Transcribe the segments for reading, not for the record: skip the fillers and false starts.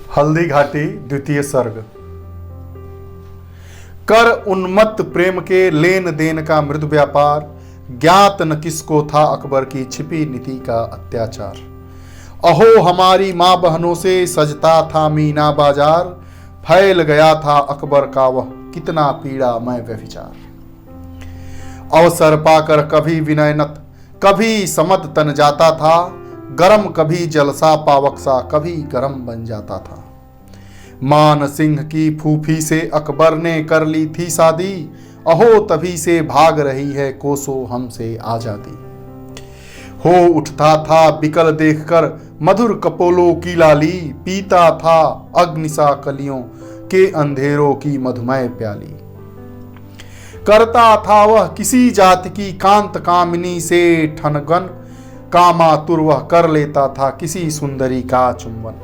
हल्दी घाटी द्वितीय सर्ग। कर उन्मत्त प्रेम के लेन देन का मृदु व्यापार, ज्ञात न किसको था अकबर की छिपी नीति का अत्याचार। अहो हमारी माँ बहनों से सजता था मीना बाजार, फैल गया था अकबर का वह कितना पीड़ामय व्यभिचार। अवसर पाकर कभी विनयनत कभी समद तन जाता था, गरम कभी जलसा पावक सा कभी गरम बन जाता था। मान सिंह की फूफी से अकबर ने कर ली थी शादी, अहो तभी से भाग रही है कोसों हमसे आजादी। हो उठता था बिकल देखकर मधुर कपोलों की लाली, पीता था अग्निसा कलियों के अंधेरों की मधुमय प्याली। करता था वह किसी जाति की कांत कामिनी से ठनगन, कामातुर वह कर लेता था किसी सुंदरी का चुंबन।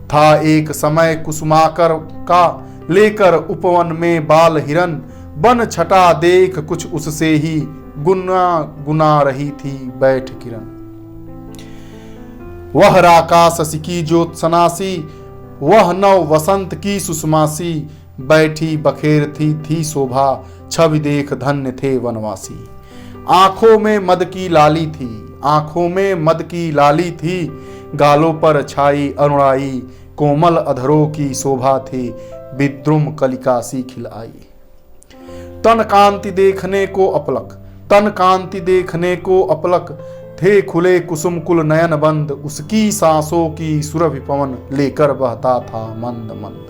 था एक समय कुसुमाकर का लेकर उपवन में बाल हिरन, बन छटा देख कुछ उससे ही गुना गुना रही थी बैठ किरण। वह राका शशि की ज्योत्सनासी, वह नव वसंत की सुषमासी, बैठी बखेर थी शोभा, छवि देख धन्य थे वनवासी। आंखों में मद की लाली थी, आंखों में मद की लाली थी, गालों पर छाई अरुणाई, कोमल अधरों की शोभा थी, विद्रुम कलिका सी खिल आई। तन कांति देखने को अपलक, तन कांति देखने को अपलक, थे खुले कुसुम कुल नयन बंद, उसकी सांसों की सुरभि पवन लेकर बहता था मंद मंद।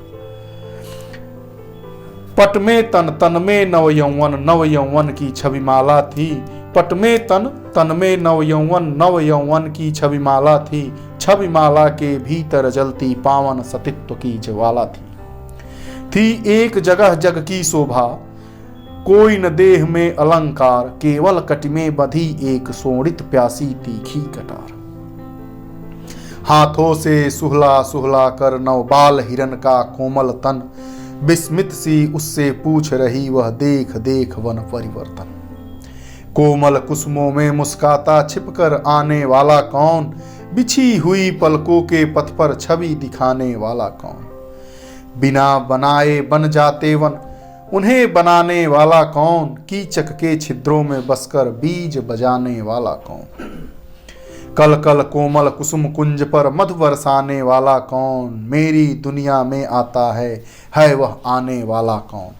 पट में तन, तन में नव यौवन, नव यौवन की छवि माला थी। पट में तन, तन में नव यौवन, नव यौवन की छवि माला थी। छवि माला के भीतर जलती पावन सतित्व की ज्वाला थी एक जगह जग की शोभा, कोई न देह में अलंकार, केवल कटि में बधी एक सोणित प्यासी तीखी कटार। हाथों से सुहला सुहला कर नव बाल हिरन का कोमल तन, विस्मित सी उससे पूछ रही वह देख देख वन परिवर्तन। कोमल कुसुमों में मुस्काता छिपकर आने वाला कौन, बिछी हुई पलकों के पथ पर छवि दिखाने वाला कौन। बिना बनाए बन जाते वन, उन्हें बनाने वाला कौन, कीचक के छिद्रों में बसकर बीज बजाने वाला कौन। कल कल कोमल कुसुम कुंज पर मधु बरसाने वाला कौन, मेरी दुनिया में आता है वह आने वाला कौन।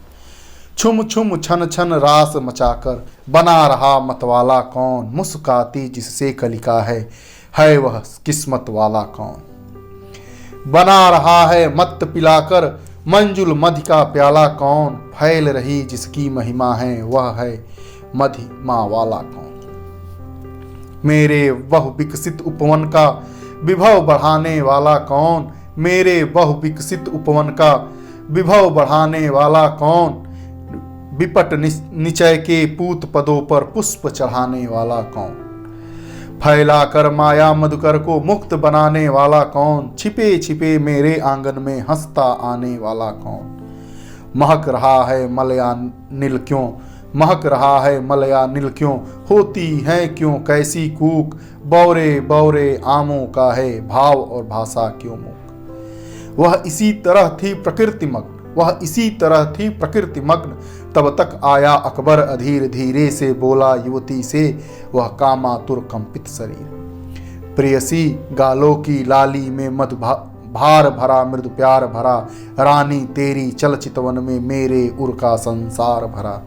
छुम छुम छन छन रास मचाकर बना रहा मतवाला कौन, मुस्काती जिससे कलिका है वह किस्मत वाला कौन। बना रहा है मत पिलाकर मंजुल मधि का प्याला कौन, फैल रही जिसकी महिमा है वह है मधिमा वाला कौन। मेरे बहु विकसित उपवन का विभव बढ़ाने वाला कौन, मेरे बहु विकसित उपवन का विभव बढ़ाने वाला कौन। विपट निचय के पूत पदों पर पुष्प चढ़ाने वाला कौन। फैला कर माया मधुकर को मुक्त बनाने वाला कौन, छिपे छिपे मेरे आंगन में हंसता आने वाला कौन। महक रहा है मलया नील क्यों, महक रहा है मलया नील क्यों, होती है क्यों कैसी कूक, बौरे बौरे आमों का है भाव और भाषा क्यों मूक। वह इसी तरह थी प्रकृति मग्न, वह इसी तरह थी प्रकृति मग्न, तब तक आया अकबर अधीर, धीरे से बोला युवती से वह कामातुर कंपित शरीर। प्रेयसी गालों की लाली में मधु भार भरा मृदु प्यार भरा, रानी तेरी चल चितवन में मेरे उर का संसार भरा।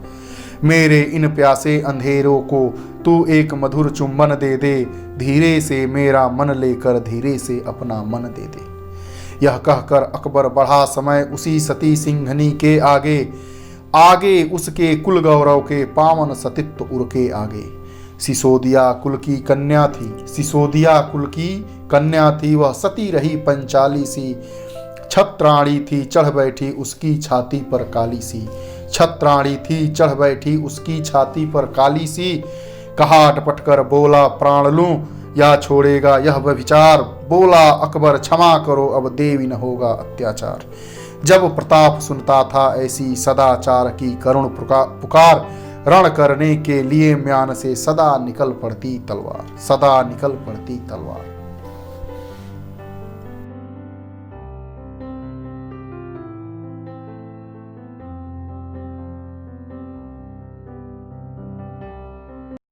मेरे इन प्यासे अंधेरों को तू एक मधुर चुंबन दे दे, धीरे से मेरा मन लेकर धीरे से अपना मन दे दे। यह कहकर अकबर बढ़ा समय उसी सती सिंघनी के आगे, आगे उसके कुल गौरव के पावन सतित्व उर के आगे। सिसोदिया कुल की कन्या थी, सिसोदिया कुल की कन्या थी, वह सती रही पंचाली सी। छत्राणी थी चढ़ बैठी उसकी छाती पर काली सी, छत्राणी थी चढ़ बैठी उसकी छाती पर काली सी। कहा अटपट कर बोला प्राण लूं या छोड़ेगा यह व्यभिचार, बोला अकबर क्षमा करो अब देवी न होगा अत्याचार। जब प्रताप सुनता था ऐसी सदाचार की करुण पुकार, रण करने के लिए म्यान से सदा निकल पड़ती तलवार, सदा निकल पड़ती तलवार।